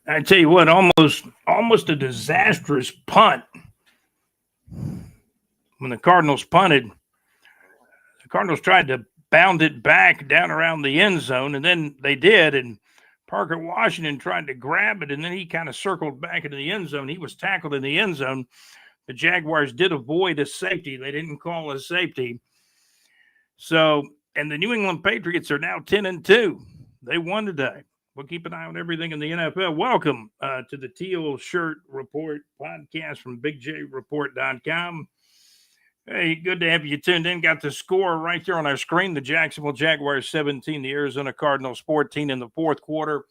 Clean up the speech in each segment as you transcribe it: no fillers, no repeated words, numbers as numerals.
I tell you what, almost a disastrous punt when the Cardinals punted. The Cardinals tried to bound it back down around the end zone, and then they did, and Parker Washington tried to grab it, and then he kind of circled back into the end zone. He was tackled in the end zone. The Jaguars did avoid a safety. They didn't call a safety. So, and the New England Patriots are now 10-2. They won today. We'll keep an eye on everything in the NFL. Welcome to the Teal Shirt Report podcast from BigJReport.com. Hey, good to have you tuned in. Got the score right there on our screen. The Jacksonville Jaguars 17, the Arizona Cardinals 14 in the fourth quarter.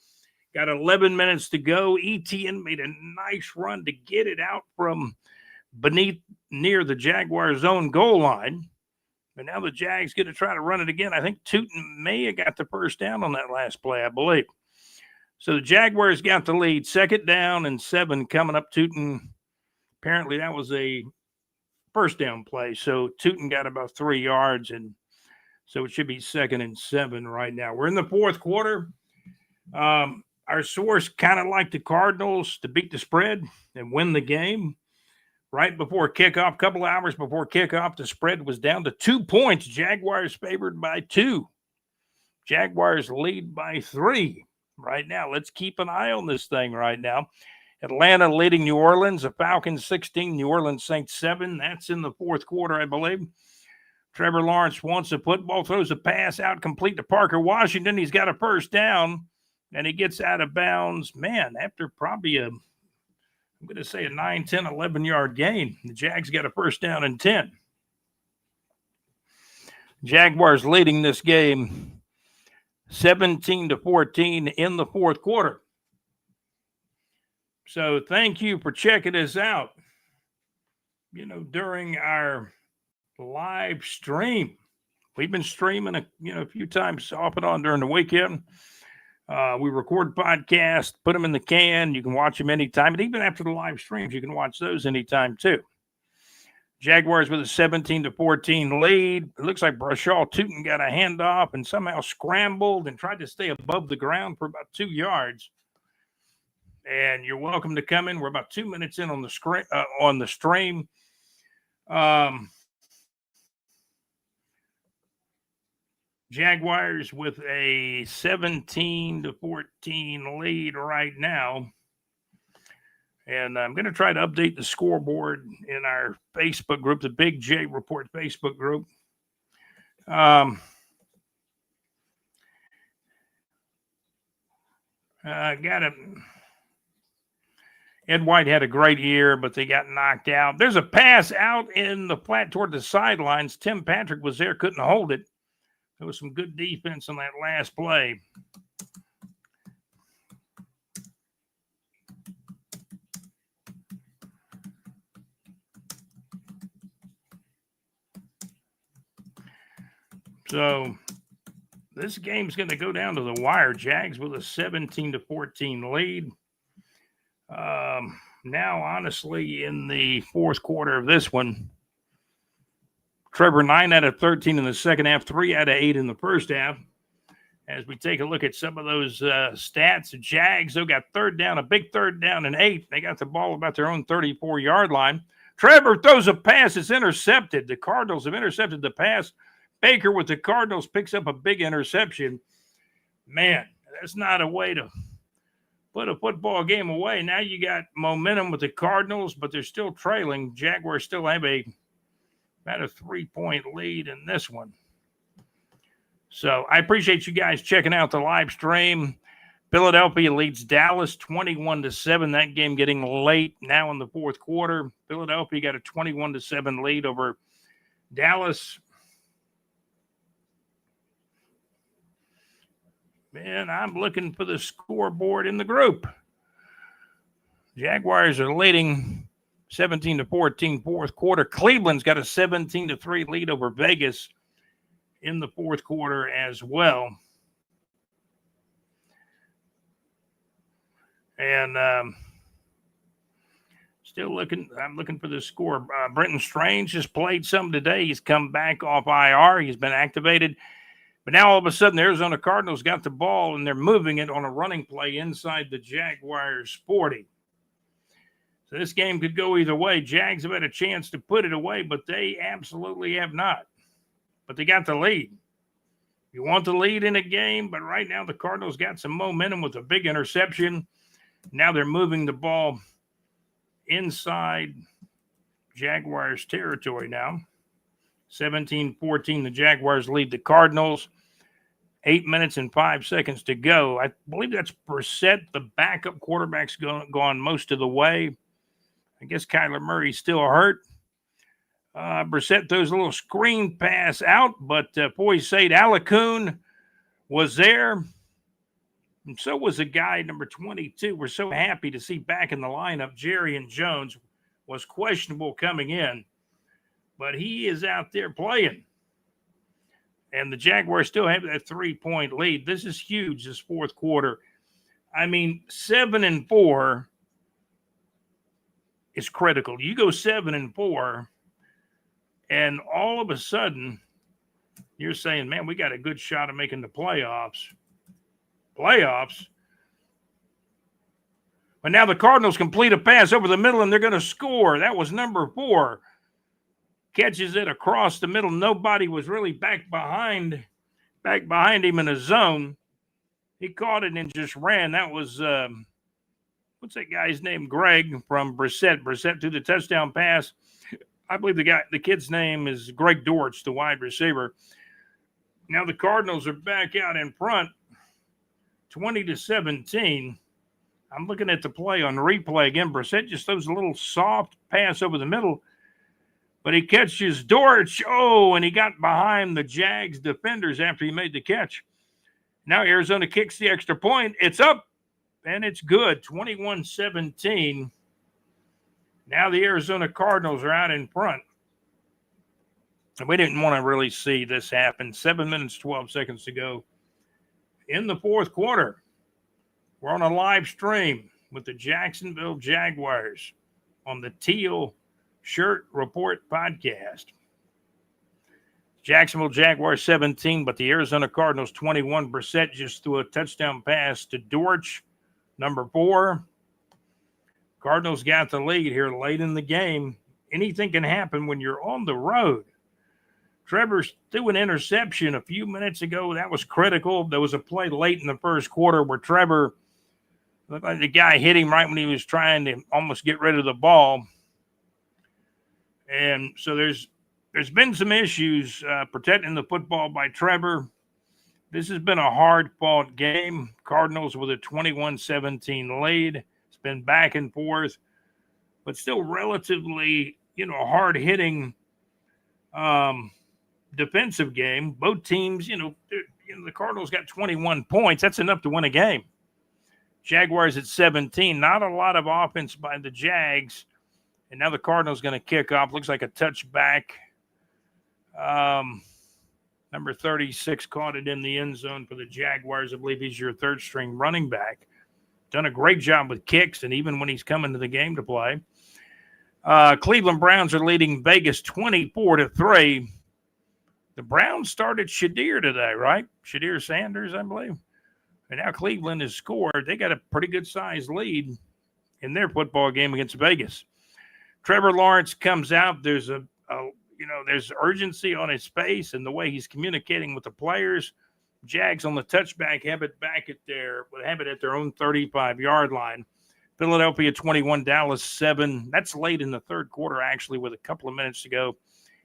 Got 11 minutes to go. ETN made a nice run to get it out from beneath near the Jaguars' own goal line. But now the Jags get to try to run it again. I think Tootin may have got the first down on that last play, I believe. So the Jaguars got the lead. 2nd down and 7 coming up. Tootin, apparently that was a first down play. So Tootin got about 3 yards, and so it should be 2nd and 7 right now. We're in the fourth quarter. Our source kind of like the Cardinals to beat the spread and win the game. Right before kickoff, a couple hours before kickoff, the spread was down to 2 points. Jaguars favored by 2. Jaguars lead by 3 right now. Let's keep an eye on this thing right now. Atlanta leading New Orleans, the Falcons 16, New Orleans Saints 7. That's in the fourth quarter, I believe. Trevor Lawrence wants a football, throws a pass out complete to Parker Washington. He's got a first down, and he gets out of bounds. Man, after probably I'm going to say a 9, 10, 11-yard gain. The Jags got a first down and 10. Jaguars leading this game 17-14 in the fourth quarter. So thank you for checking us out, during our live stream. We've been streaming a few times off and on during the weekend. We record podcasts, put them in the can. You can watch them anytime. And even after the live streams, you can watch those anytime too. Jaguars with a 17-14 lead. It looks like Brashaw Tootin got a handoff and somehow scrambled and tried to stay above the ground for about 2 yards. And you're welcome to come in. We're about 2 minutes in on the stream. Jaguars with a 17-14 lead right now. And I'm going to try to update the scoreboard in our Facebook group, the Big J Report Facebook group. Ed White had a great year, but they got knocked out. There's a pass out in the flat toward the sidelines. Tim Patrick was there, couldn't hold it. There was some good defense on that last play. So this game's going to go down to the wire. Jags with a 17-14 lead. Now, honestly, in the fourth quarter of this one, Trevor 9 out of 13 in the second half, 3 out of 8 in the first half. As we take a look at some of those stats, the Jags, they got a big third down and 8. They got the ball about their own 34-yard line. Trevor throws a pass. It's intercepted. The Cardinals have intercepted the pass. Baker with the Cardinals picks up a big interception. Man, that's not a way to put a football game away. Now you got momentum with the Cardinals, but they're still trailing. Jaguars still have about a 3-point lead in this one. So I appreciate you guys checking out the live stream. Philadelphia leads Dallas 21-7. That game getting late now in the fourth quarter. Philadelphia got a 21-7 lead over Dallas. Man, I'm looking for the scoreboard in the group. Jaguars are leading 17-14 fourth quarter. Cleveland's got a 17-3 lead over Vegas in the fourth quarter as well. And I'm looking for the score. Brenton Strange just played some today. He's come back off IR. He's been activated. But now all of a sudden, the Arizona Cardinals got the ball, and they're moving it on a running play inside the Jaguars' 40. So this game could go either way. Jags have had a chance to put it away, but they absolutely have not. But they got the lead. You want the lead in a game, but right now the Cardinals got some momentum with a big interception. Now they're moving the ball inside Jaguars territory now. 17-14, the Jaguars lead the Cardinals. 8 minutes and 5 seconds to go. I believe that's Brissett, the backup quarterback's gone most of the way. I guess Kyler Murray's still hurt. Brissett throws a little screen pass out, but Said Alacoon was there. And so was the guy, number 22. We're so happy to see back in the lineup. Jerry and Jones was questionable coming in, but he is out there playing. And the Jaguars still have that 3-point lead. This is huge, this fourth quarter. I mean, 7-4 is critical. You go 7-4, and all of a sudden, you're saying, man, we got a good shot of making the playoffs. But now the Cardinals complete a pass over the middle, and they're going to score. That was number 4. Catches it across the middle. Nobody was really back behind him in a zone. He caught it and just ran. That was, what's that guy's name? Greg from Brissett. Brissett threw the touchdown pass. I believe the kid's name is Greg Dortch, the wide receiver. Now the Cardinals are back out in front, 20-17. I'm looking at the play on replay again. Brissett just throws a little soft pass over the middle, but he catches Dortch. Oh, and he got behind the Jags defenders after he made the catch. Now Arizona kicks the extra point. It's up, and it's good, 21-17. Now the Arizona Cardinals are out in front. And we didn't want to really see this happen. 7 minutes, 12 seconds to go in the fourth quarter. We're on a live stream with the Jacksonville Jaguars on the TEAL Shirt Report podcast. Jacksonville Jaguars 17, but the Arizona Cardinals 21. Brissett just threw a touchdown pass to Dortch, number 4. Cardinals got the lead here late in the game. Anything can happen when you're on the road. Trevor threw an interception a few minutes ago. That was critical. There was a play late in the first quarter where Trevor looked like the guy hit him right when he was trying to almost get rid of the ball. And so there's been some issues protecting the football by Trevor. This has been a hard-fought game. Cardinals with a 21-17 lead. It's been back and forth, but still relatively, hard-hitting defensive game. Both teams, the Cardinals got 21 points. That's enough to win a game. Jaguars at 17. Not a lot of offense by the Jags. And now the Cardinals going to kick off. Looks like a touchback. Number 36 caught it in the end zone for the Jaguars. I believe he's your third-string running back. Done a great job with kicks, and even when he's coming to the game to play. Cleveland Browns are leading Vegas 24-3. The Browns started Shadir today, right? Shadir Sanders, I believe. And now Cleveland has scored. They got a pretty good-sized lead in their football game against Vegas. Trevor Lawrence comes out. There's there's urgency on his face and the way he's communicating with the players. Jags on the touchback have it at their own 35-yard line. Philadelphia 21, Dallas 7. That's late in the third quarter, actually, with a couple of minutes to go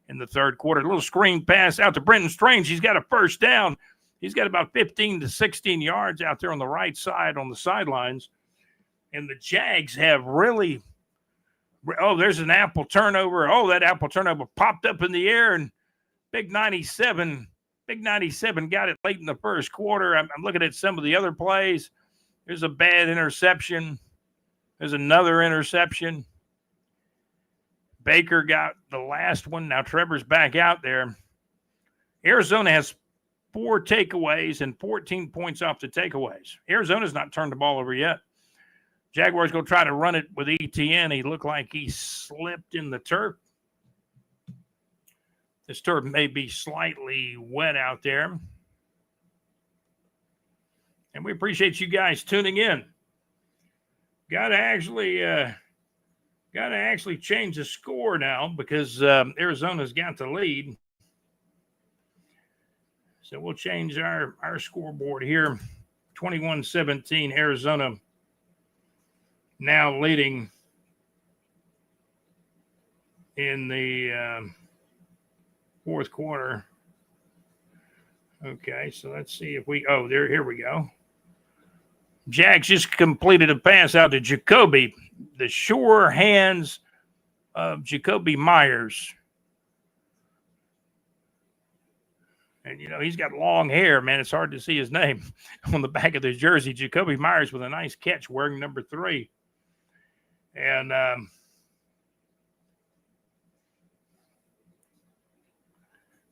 in the third quarter. A little screen pass out to Brenton Strange. He's got a first down. He's got about 15 to 16 yards out there on the right side on the sidelines. And the Jags have really – there's an Apple turnover. That Apple turnover popped up in the air, and Big 97 got it late in the first quarter. I'm looking at some of the other plays. There's a bad interception. There's another interception. Baker got the last one. Now Trevor's back out there. Arizona has 4 takeaways and 14 points off the takeaways. Arizona's not turned the ball over yet. Jaguars go try to run it with ETN. He looked like he slipped in the turf. This turf may be slightly wet out there. And we appreciate you guys tuning in. Got to actually change the score now because Arizona's got the lead. So we'll change our scoreboard here. 21-17, Arizona now leading in the fourth quarter. Okay, so let's see if here we go. Jags just completed a pass out to Jacoby. The sure hands of Jacoby Myers. And, he's got long hair, man. It's hard to see his name on the back of the jersey. Jacoby Myers with a nice catch wearing number 3. And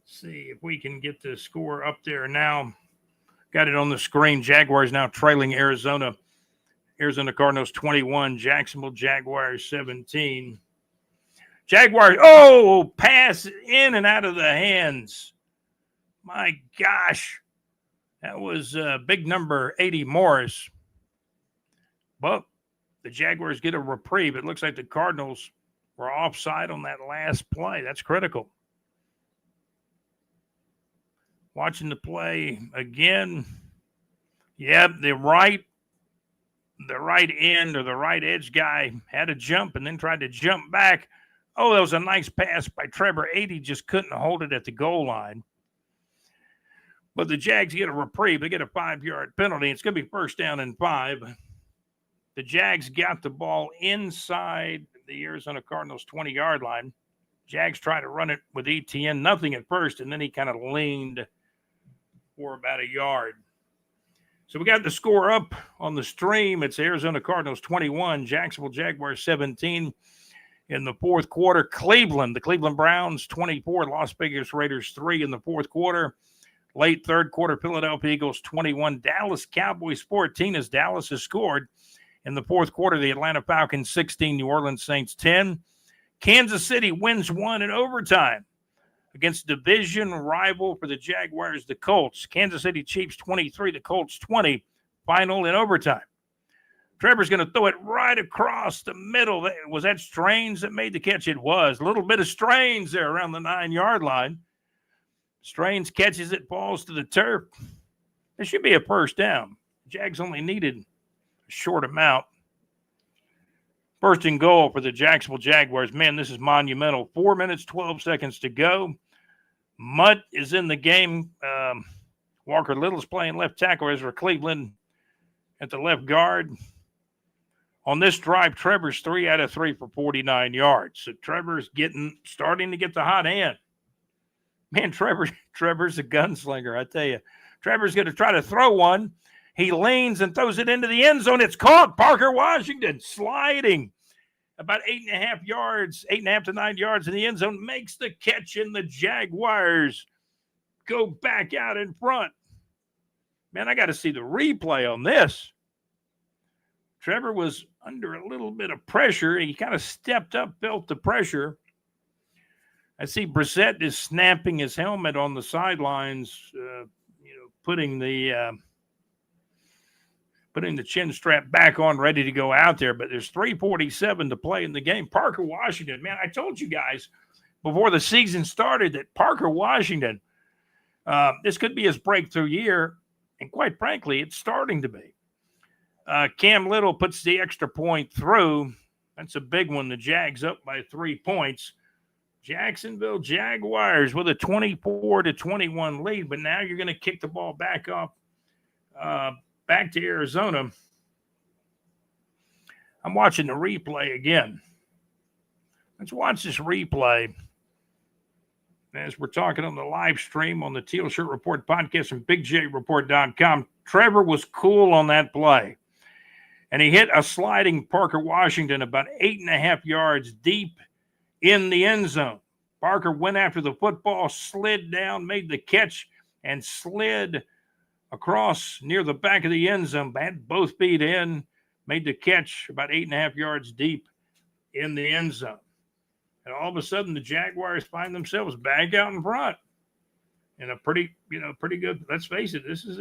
see if we can get the score up there now. Got it on the screen. Jaguars now trailing Arizona. Arizona Cardinals 21, Jacksonville Jaguars 17. Jaguars, pass in and out of the hands. My gosh. That was big number 80 Morris. But the Jaguars get a reprieve. It looks like the Cardinals were offside on that last play. That's critical. Watching the play again. Yep, the right end or the right edge guy had a jump and then tried to jump back. Oh, that was a nice pass by Trevor. 80 just couldn't hold it at the goal line. But the Jags get a reprieve. They get a 5-yard penalty. It's going to be first down and 5. The Jags got the ball inside the Arizona Cardinals 20-yard line. Jags tried to run it with ETN. Nothing at first, and then he kind of leaned for about a yard. So we got the score up on the stream. It's Arizona Cardinals 21, Jacksonville Jaguars 17 in the fourth quarter. The Cleveland Browns 24, Las Vegas Raiders 3 in the fourth quarter. Late third quarter, Philadelphia Eagles 21, Dallas Cowboys 14 as Dallas has scored. In the fourth quarter, the Atlanta Falcons 16, New Orleans Saints 10. Kansas City wins 1 in overtime against division rival for the Jaguars, the Colts. Kansas City Chiefs 23, the Colts 20, final in overtime. Trevor's going to throw it right across the middle. Was that Strains that made the catch? It was. A little bit of Strains there around the 9-yard line. Strains catches it, falls to the turf. There should be a first down. Jags only needed a short amount. First and goal for the Jacksonville Jaguars. Man, this is monumental. 4 minutes, 12 seconds to go. Mutt is in the game. Walker Little's playing left tackle. Ezra Cleveland at the left guard. On this drive, Trevor's 3 out of 3 for 49 yards. So Trevor's starting to get the hot hand. Man, Trevor's a gunslinger, I tell you. Trevor's going to try to throw one. He leans and throws it into the end zone. It's caught. Parker Washington sliding about 8.5 to 9 yards in the end zone. Makes the catch, and the Jaguars go back out in front. Man, I got to see the replay on this. Trevor was under a little bit of pressure. He kind of stepped up, felt the pressure. I see Brissett is snapping his helmet on the sidelines, putting the chin strap back on, ready to go out there. But there's 3:47 to play in the game. Parker Washington, man, I told you guys before the season started that Parker Washington, this could be his breakthrough year. And quite frankly, it's starting to be. Cam Little puts the extra point through. That's a big one. The Jags up by 3 points. Jacksonville Jaguars with a 24-21 lead, but now you're going to kick the ball back off, back to Arizona. I'm watching the replay again. Let's watch this replay as we're talking on the live stream on the Teal Shirt Report podcast and BigJReport.com. Trevor was cool on that play, and he hit a sliding Parker Washington about 8.5 yards deep in the end zone. Parker went after the football, slid down, made the catch, and slid across near the back of the end zone. Had both feet in, made the catch about 8.5 yards deep in the end zone. And all of a sudden, the Jaguars find themselves back out in front. And a pretty good, let's face it, this is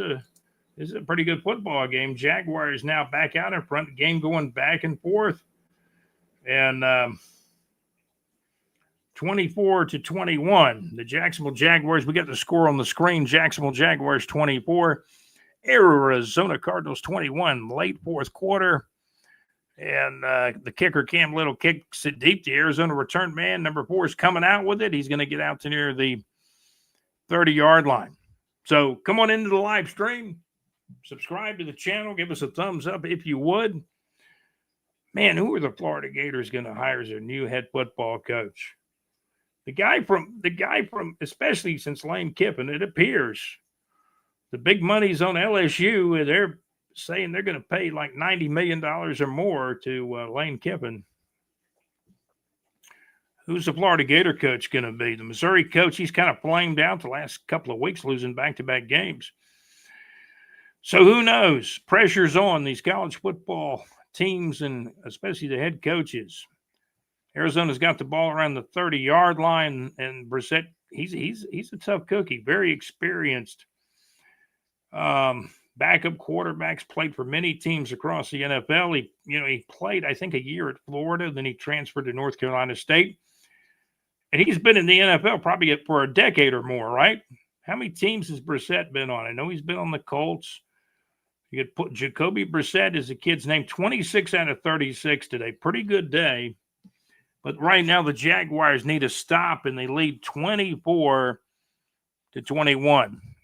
This is a pretty good football game. Jaguars now back out in front. The game going back and forth. And 24-21. The Jacksonville Jaguars, we got the score on the screen. Jacksonville Jaguars 24. Arizona Cardinals 21. Late fourth quarter. And the kicker, Cam Little, kicks it deep. The Arizona return man, number 4, is coming out with it. He's going to get out to near the 30-yard line. So come on into the live stream. Subscribe to the channel. Give us a thumbs up if you would. Man, who are the Florida Gators going to hire as their new head football coach? The guy from, especially since Lane Kiffin, it appears the big money's on LSU. They're saying they're going to pay like $90 million or more to Lane Kiffin. Who's the Florida Gator coach going to be? The Missouri coach, he's kind of flamed out the last couple of weeks, losing back-to-back games. So who knows? Pressure's on these college football teams and especially the head coaches. Arizona's got the ball around the 30-yard line, and Brissett, he's a tough cookie, very experienced. Backup quarterbacks, played for many teams across the NFL. He played, I think, a year at Florida, then he transferred to North Carolina State. And he's been in the NFL probably for a decade or more, right? How many teams has Brissett been on? I know he's been on the Colts. You could put Jacoby Brissett as the kid's name, 26 out of 36 today. Pretty good day. But right now the Jaguars need a stop, and they lead 24-21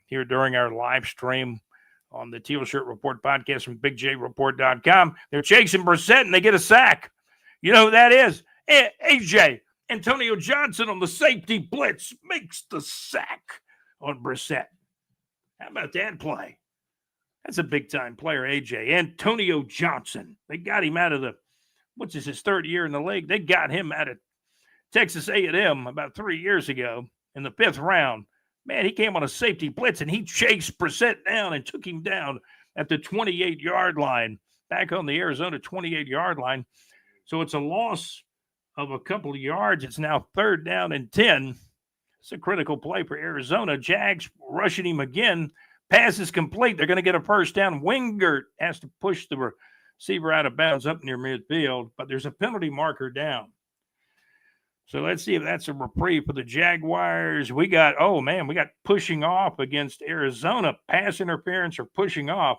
here during our live stream on the Teal Shirt Report podcast from BigJReport.com. They're chasing Brissett, and they get a sack. You know who that is? AJ. Antonio Johnson on the safety blitz makes the sack on Brissett. How about that play? That's a big-time player, AJ. Antonio Johnson. They got him out of his third year in the league. They got him out of Texas A&M about 3 years ago in the 5th round. Man, he came on a safety blitz, and he chased Brissett down and took him down at the 28-yard line, back on the Arizona 28-yard line. So it's a loss of a couple of yards. It's now 3rd down and 10. It's a critical play for Arizona. Jags rushing him again. Pass is complete. They're going to get a first down. Wingert has to push the receiver out of bounds up near midfield, but there's a penalty marker down. So let's see if that's a reprieve for the Jaguars. We got pushing off against Arizona. Pass interference or pushing off.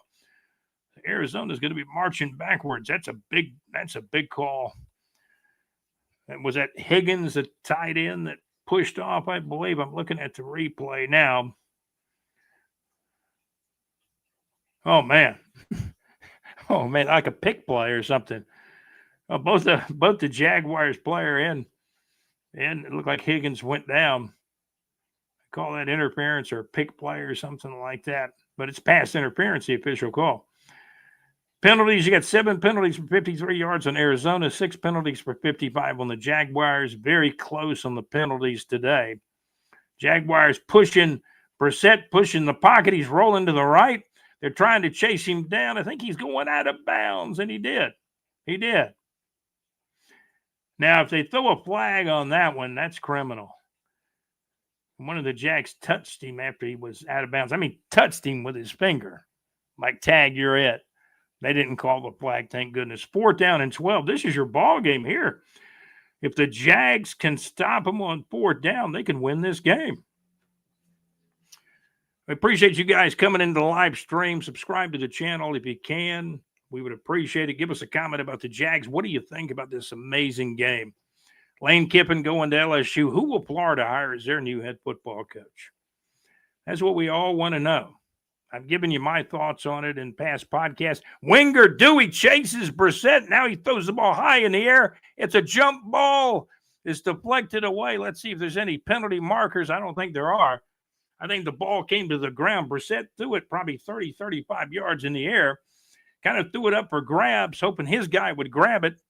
Arizona's going to be marching backwards. That's a big call. And was that Higgins, the tight end, that pushed off? I believe. I'm looking at the replay now. Oh man, like a pick play or something. Both the Jaguars player and it looked like Higgins went down. I call that interference or pick play or something like that. But it's pass interference, the official call. Penalties, you got 7 penalties for 53 yards on Arizona, 6 penalties for 55 on the Jaguars. Very close on the penalties today. Jaguars pushing, Brissett pushing the pocket. He's rolling to the right. They're trying to chase him down. I think he's going out of bounds, and he did. He did. Now, if they throw a flag on that one, that's criminal. One of the Jags touched him after he was out of bounds. I mean, touched him with his finger. Like, tag, you're it. They didn't call the flag, thank goodness. 4th down and 12. This is your ball game here. If the Jags can stop them on 4th down, they can win this game. I appreciate you guys coming into the live stream. Subscribe to the channel if you can. We would appreciate it. Give us a comment about the Jags. What do you think about this amazing game? Lane Kiffin going to LSU. Who will Florida hire as their new head football coach? That's what we all want to know. I've given you my thoughts on it in past podcasts. Wingert Dewey chases Brissett. Now he throws the ball high in the air. It's a jump ball. It's deflected away. Let's see if there's any penalty markers. I don't think there are. I think the ball came to the ground. Brissett threw it probably 30, 35 yards in the air. Kind of threw it up for grabs, hoping his guy would grab it.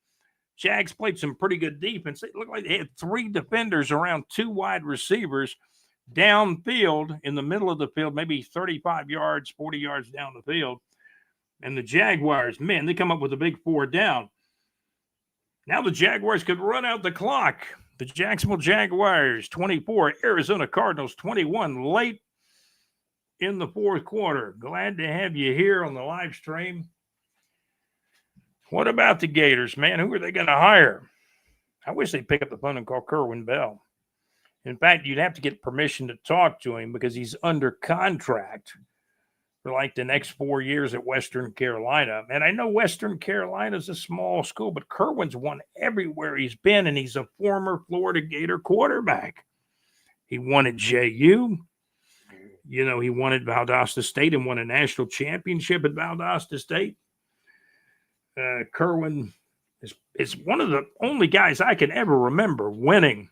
Jags played some pretty good defense. It looked like they had 3 defenders around 2 wide receivers downfield in the middle of the field, maybe 35 yards, 40 yards down the field. And the Jaguars, man, they come up with a big 4th down. Now the Jaguars could run out the clock. The Jacksonville Jaguars, 24, Arizona Cardinals, 21, late in the fourth quarter. Glad to have you here on the live stream. What about the Gators, man? Who are they going to hire? I wish they'd pick up the phone and call Kerwin Bell. In fact, you'd have to get permission to talk to him because he's under contract for like the next 4 years at Western Carolina. And I know Western Carolina's a small school, but Kerwin's won everywhere he's been, and he's a former Florida Gator quarterback. He won at JU. You know, he won at Valdosta State and won a national championship at Valdosta State. Kerwin is one of the only guys I can ever remember winning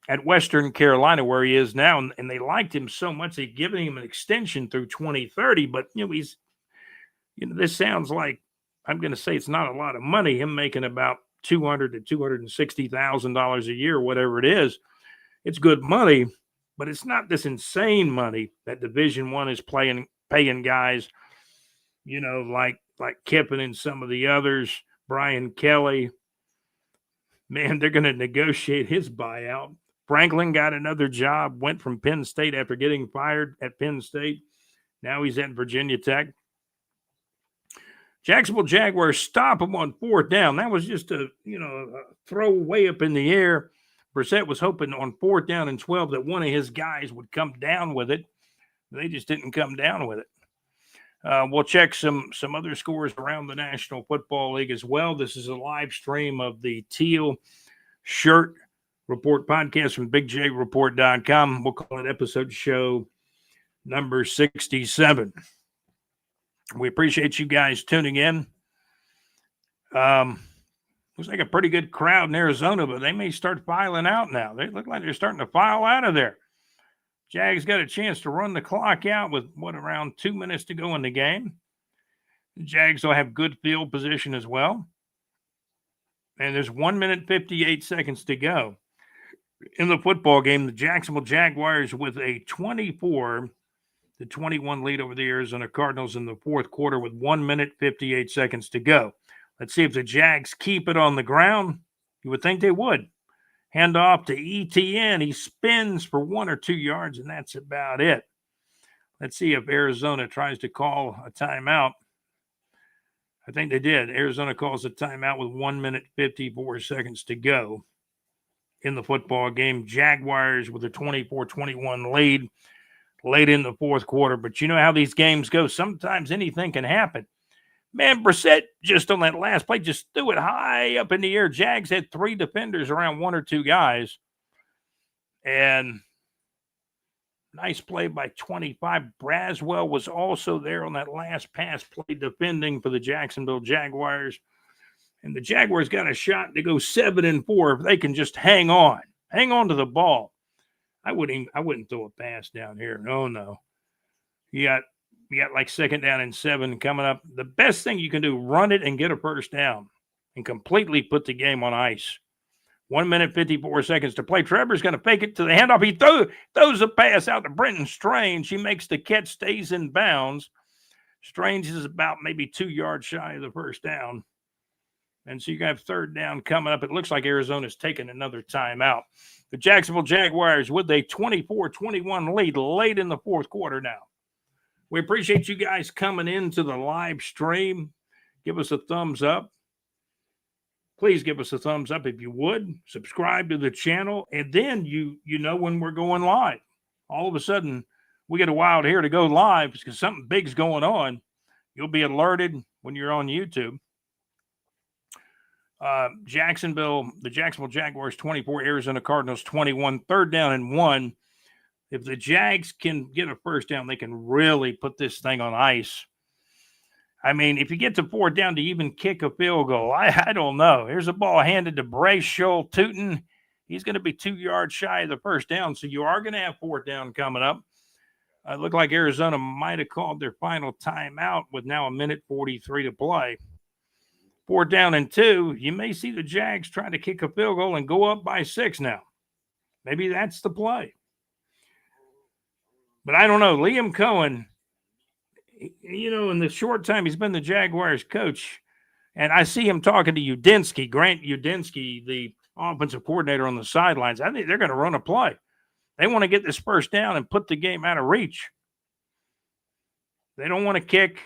at Western Carolina where he is now. And they liked him so much, they'd given him an extension through 2030. But, this sounds like, I'm going to say it's not a lot of money, him making about $200,000 to $260,000 a year, whatever it is. It's good money, but it's not this insane money that Division I is paying guys, like Kiffin and some of the others, Brian Kelly. Man, they're going to negotiate his buyout. Franklin got another job, went from Penn State after getting fired at Penn State. Now he's at Virginia Tech. Jacksonville Jaguars stop him on fourth down. That was just a throw way up in the air. Brissett was hoping on fourth down and 12 that one of his guys would come down with it. They just didn't come down with it. We'll check some other scores around the National Football League as well. This is a live stream of the TEAL Shirt Report podcast from BigJReport.com. We'll call it episode show number 67. We appreciate you guys tuning in. Looks like a pretty good crowd in Arizona, but they may start filing out now. They look like they're starting to file out of there. Jags got a chance to run the clock out with, around 2 minutes to go in the game. The Jags will have good field position as well. And there's 1 minute, 58 seconds to go. In the football game, the Jacksonville Jaguars with a 24-21 lead over the Arizona Cardinals in the fourth quarter with 1 minute, 58 seconds to go. Let's see if the Jags keep it on the ground. You would think they would. Hand off to ETN. He spins for 1 or 2 yards, and that's about it. Let's see if Arizona tries to call a timeout. I think they did. Arizona calls a timeout with 1 minute, 54 seconds to go in the football game. Jaguars with a 24-21 lead late in the fourth quarter. But you know how these games go. Sometimes anything can happen. Man, Brissett just on that last play just threw it high up in the air. Jags had 3 defenders around 1 or 2 guys. And nice play by 25. Braswell was also there on that last pass play defending for the Jacksonville Jaguars. And the Jaguars got a shot to go 7-4 if they can just hang on to the ball. I wouldn't throw a pass down here. No. You got like 2nd down and 7 coming up. The best thing you can do, run it and get a first down and completely put the game on ice. 1 minute, 54 seconds to play. Trevor's going to fake it to the handoff. He throws a pass out to Brenton Strange. He makes the catch, stays in bounds. Strange is about maybe 2 yards shy of the first down. And so you have 3rd down coming up. It looks like Arizona's taking another timeout. The Jacksonville Jaguars with a 24-21 lead late in the fourth quarter now. We appreciate you guys coming into the live stream. Give us a thumbs up. Please give us a thumbs up if you would. Subscribe to the channel. And then you know when we're going live. All of a sudden, we get a while here to go live because something big's going on. You'll be alerted when you're on YouTube. The Jacksonville Jaguars 24, Arizona Cardinals 21, 3rd down and 1. If the Jags can get a first down, they can really put this thing on ice. I mean, if you get to 4th down to even kick a field goal, I don't know. Here's a ball handed to Bray Schull-Tootin. He's going to be 2 yards shy of the first down, so you are going to have 4th down coming up. It looked like Arizona might have called their final timeout with now 1 minute 43 to play. 4th down and 2, you may see the Jags try to kick a field goal and go up by 6 now. Maybe that's the play. But I don't know. Liam Cohen, in the short time he's been the Jaguars coach, and I see him talking to Grant Udinski, the offensive coordinator on the sidelines. I think they're going to run a play. They want to get this first down and put the game out of reach. They don't want to kick.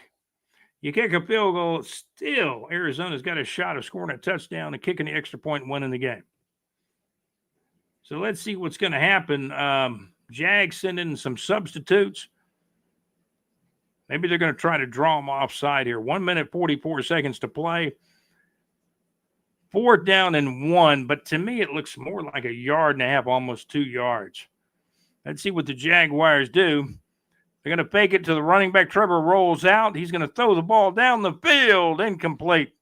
You kick a field goal, still Arizona's got a shot of scoring a touchdown and kicking the extra point and winning the game. So let's see what's going to happen. Jags send in some substitutes. Maybe they're going to try to draw them offside here. 1 minute, 44 seconds to play. 4th down and 1, but to me it looks more like 1.5 yards, almost 2 yards. Let's see what the Jaguars do. They're going to fake it to the running back. Trevor rolls out. He's going to throw the ball down the field. Incomplete.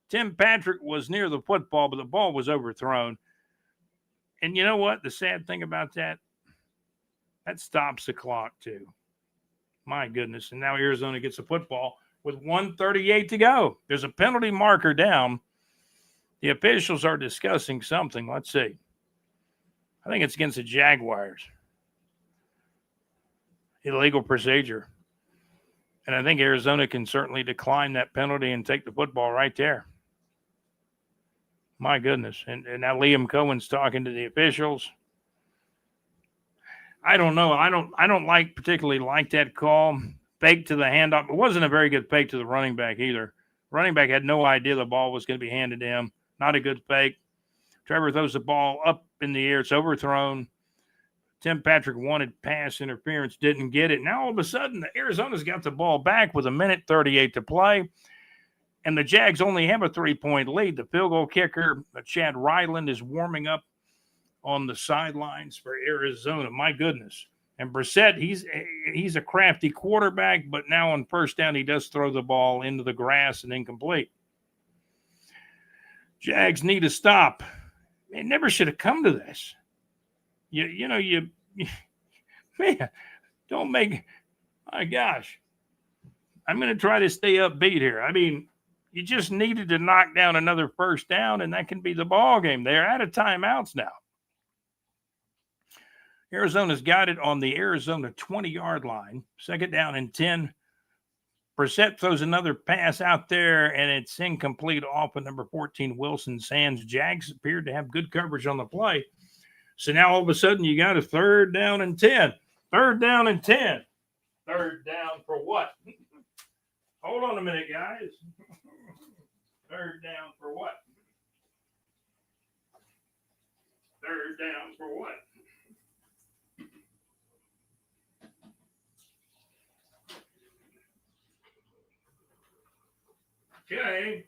Tim Patrick was near the football, but the ball was overthrown. And you know what? The sad thing about that stops the clock too. My goodness. And now Arizona gets a football with 1:38 to go. There's a penalty marker down. The officials are discussing something. Let's see. I think it's against the Jaguars. Illegal procedure. And I think Arizona can certainly decline that penalty and take the football right there. My goodness. And now Liam Cohen's talking to the officials. I don't know. I don't particularly like that call. Fake to the handoff. It wasn't a very good fake to the running back either. Running back had no idea the ball was going to be handed to him. Not a good fake. Trevor throws the ball up in the air. It's overthrown. Tim Patrick wanted pass interference, didn't get it. Now all of a sudden, Arizona's got the ball back with 1:38 to play. And the Jags only have a 3-point lead. The field goal kicker, Chad Ryland, is warming up on the sidelines for Arizona. My goodness. And Brissett, he's a crafty quarterback, but now on 1st down, he does throw the ball into the grass and incomplete. Jags need to stop. It never should have come to this. Man, don't make, my gosh. I'm going to try to stay upbeat here. I mean, you just needed to knock down another 1st down, and that can be the ball game. They're out of timeouts now. Arizona's got it on the Arizona 20-yard line. 2nd down and 10. Brissett throws another pass out there, and it's incomplete off of number 14, Wilson's hands. Jags appeared to have good coverage on the play. So now all of a sudden you got a 3rd down and 10. 3rd down and 10. 3rd down for what? Hold on a minute, guys. 3rd down for what? 3rd down for what? Okay.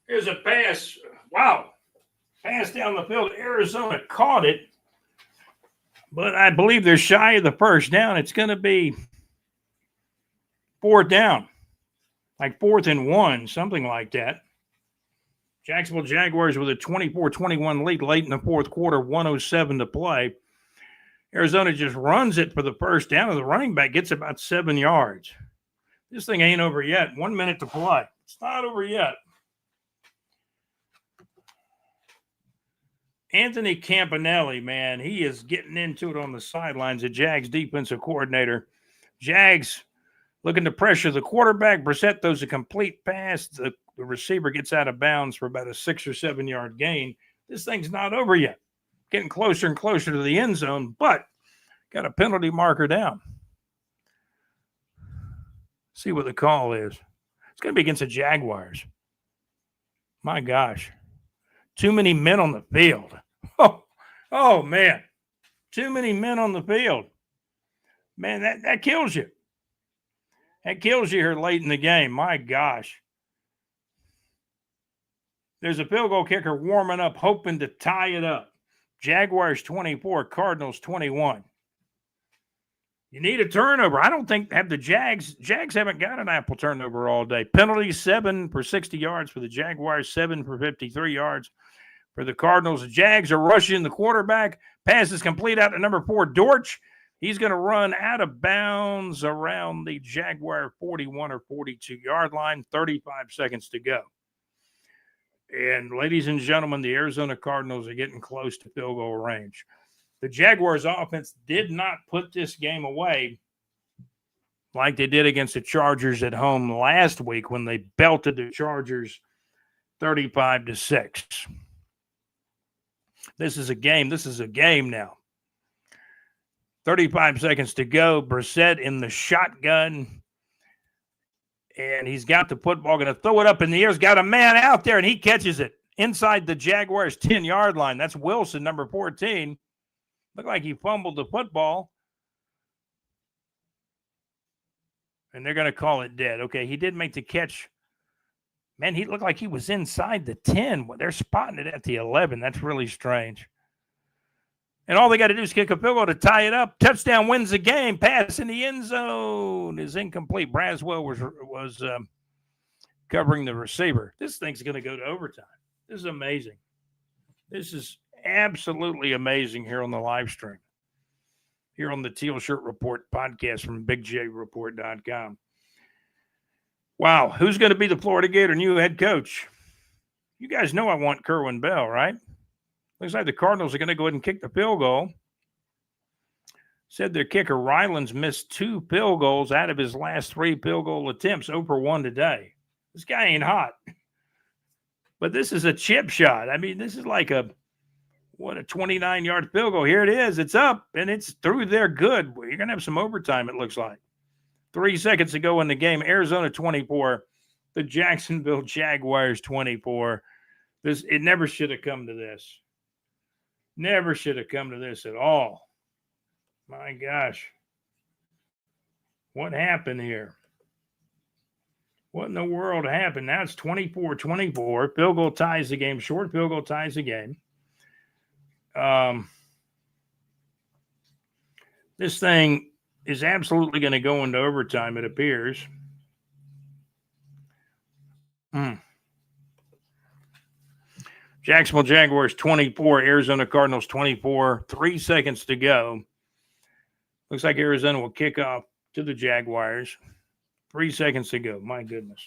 Here's a pass. Wow. Pass down the field. Arizona caught it. But I believe they're shy of the 1st down. It's going to be 4th down. Like 4th and 1, something like that. Jacksonville Jaguars with a 24-21 lead late in the 4th quarter, 1:07 to play. Arizona just runs it for the 1st down, and the running back gets about 7 yards. This thing ain't over yet. 1 minute to play. It's not over yet. Anthony Campanelli, man, he is getting into it on the sidelines, the Jags defensive coordinator. Jags looking to pressure the quarterback. Brissett throws a complete pass. The receiver gets out of bounds for about a 6 or 7 yard gain. This thing's not over yet. Getting closer and closer to the end zone, but got a penalty marker down. See what the call is. It's going to be against the Jaguars. My gosh. Too many men on the field. Oh man. Too many men on the field. Man, that kills you. That kills you here late in the game. My gosh. There's a field goal kicker warming up, hoping to tie it up. Jaguars 24, Cardinals 21. You need a turnover. I don't think have the Jags haven't got an apple turnover all day. Penalties 7 for 60 yards for the Jaguars, 7 for 53 yards for the Cardinals. The Jags are rushing the quarterback. Pass is complete out to number 4, Dortch. He's going to run out of bounds around the Jaguar 41 or 42 yard line. 35 seconds to go. And ladies and gentlemen, the Arizona Cardinals are getting close to field goal range. The Jaguars offense did not put this game away like they did against the Chargers at home last week when they belted the Chargers 35-6. This is a game. This is a game now. 35 seconds to go. Brissett in the shotgun. And he's got the football, going to throw it up in the air. He's got a man out there, and he catches it inside the Jaguars' 10-yard line. That's Wilson, number 14. Looked like he fumbled the football. And they're going to call it dead. Okay, he did make the catch. Man, he looked like he was inside the 10. They're spotting it at the 11. That's really strange. And all they got to do is kick a field goal to tie it up. Touchdown wins the game. Pass in the end zone is incomplete. Braswell was covering the receiver. This thing's going to go to overtime. This is amazing. This is absolutely amazing here on the live stream. Here on the Teal Shirt Report podcast from BigJReport.com. Wow, who's going to be the Florida Gator new head coach? You guys know I want Kerwin Bell, right? Looks like the Cardinals are going to go ahead and kick the field goal. Said their kicker, Rylands, missed 2 field goals out of his last 3 field goal attempts, 0 for 1 today. This guy ain't hot. But this is a chip shot. I mean, this is like a 29-yard field goal. Here it is. It's up, and it's through there good. You're going to have some overtime, it looks like. 3 seconds to go in the game. Arizona 24, the Jacksonville Jaguars 24. It never should have come to this. Never should have come to this at all. My gosh. What happened here? What in the world happened? Now it's 24-24. Field goal ties the game. Short field goal ties the game. This thing is absolutely going to go into overtime, it appears. Jacksonville Jaguars 24, Arizona Cardinals 24. 3 seconds to go. Looks like Arizona will kick off to the Jaguars. 3 seconds to go. My goodness.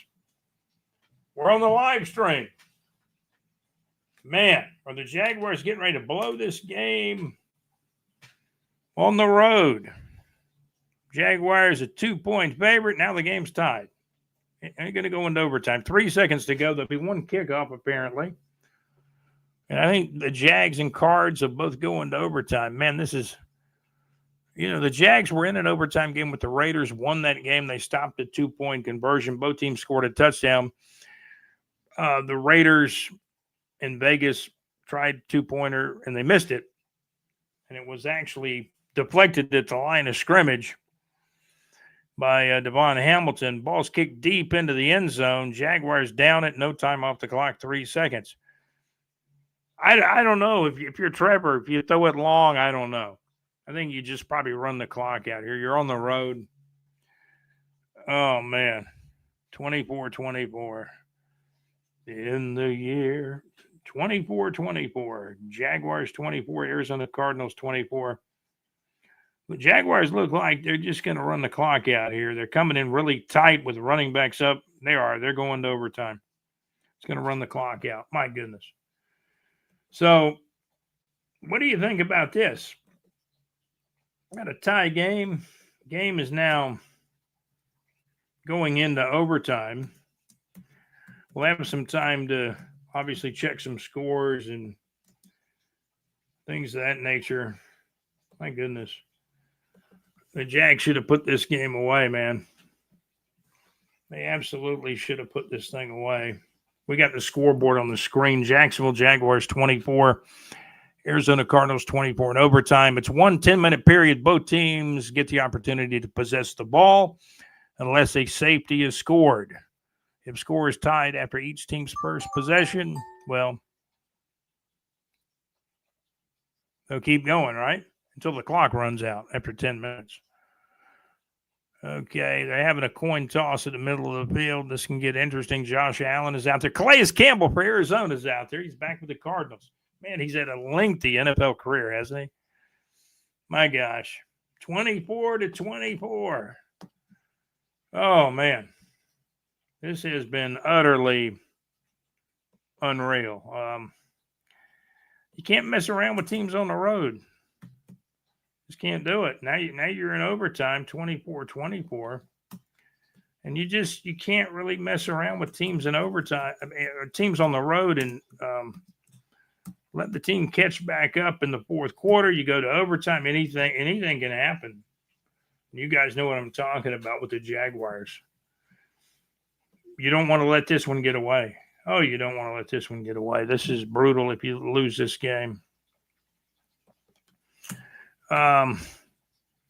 We're on the live stream. Man, are the Jaguars getting ready to blow this game on the road? Jaguars a 2-point favorite. Now the game's tied. They're going to go into overtime. 3 seconds to go. There'll be one kickoff, apparently. And I think the Jags and Cards will both go into overtime. Man, this is, the Jags were in an overtime game with the Raiders, won that game. They stopped a 2-point conversion. Both teams scored a touchdown. The Raiders in Vegas tried 2-pointer, and they missed it. And it was actually deflected at the line of scrimmage by Devon Hamilton. Ball's kicked deep into the end zone. Jaguars down it. No time off the clock, 3 seconds. I don't know if you're Trevor, if you throw it long, I don't know. I think you just probably run the clock out here. You're on the road. Oh, man. 24-24. In the year 24-24. Jaguars 24, Arizona Cardinals 24. The Jaguars look like they're just going to run the clock out here. They're coming in really tight with running backs up. They are. They're going to overtime. It's going to run the clock out. My goodness. So, what do you think about this? Got a tie game. Game is now going into overtime. We'll have some time to obviously check some scores and things of that nature. My goodness. The Jags should have put this game away, man. They absolutely should have put this thing away. We got the scoreboard on the screen. Jacksonville Jaguars 24, Arizona Cardinals 24 in overtime. It's 1 10-minute period. Both teams get the opportunity to possess the ball unless a safety is scored. If score is tied after each team's first possession, well, they'll keep going, right? Until the clock runs out after 10 minutes. Okay, they're having a coin toss in the middle of the field. This can get interesting. Josh Allen is out there. Calais Campbell for Arizona is out there. He's back with the Cardinals. Man, he's had a lengthy NFL career, hasn't he? My gosh. 24-24. Oh, man. This has been utterly unreal. You can't mess around with teams on the road. Just can't do it. Now you're in overtime, 24-24. And you can't really mess around with teams in overtime. I mean, teams on the road and let the team catch back up in the fourth quarter. You go to overtime. Anything can happen. You guys know what I'm talking about with the Jaguars. You don't want to let this one get away. Oh, you don't want to let this one get away. This is brutal if you lose this game.